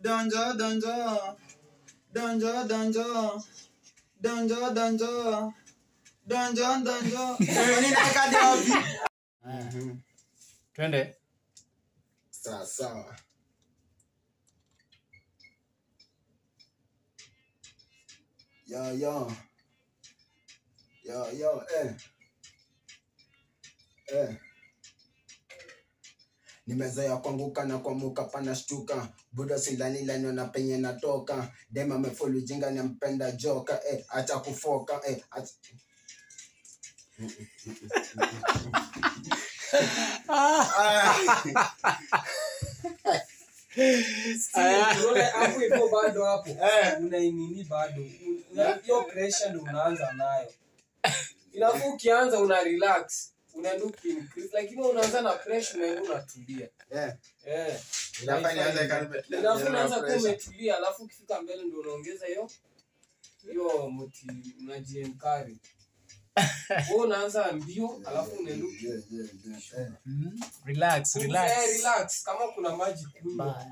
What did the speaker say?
Donjo, donjo. Donjo, donjo. Donjo, donjo. Donjo, donjo. Nini naeka wapi? Twende. Sawa. Yo, nimezoea kuanguka na kuamuka pana shtuka. Budo silani lano na penye natoka. Dema mefulu jinga ni mpenda joka. Acha kufoka. Hapo ipo bado hapo. Unainini bado. Hiyo pressure ndio unaanza nayo. Inafaa ukianza una relax. Unaenda increase lakini unaanza na pressure unaenda unatulia. Inafaa kumetulia alafu ukifika mbele ndio unaongeza hiyo unajiencourage. Wewe unaanza mbio alafu unaenda relax kama kuna maji kunywa.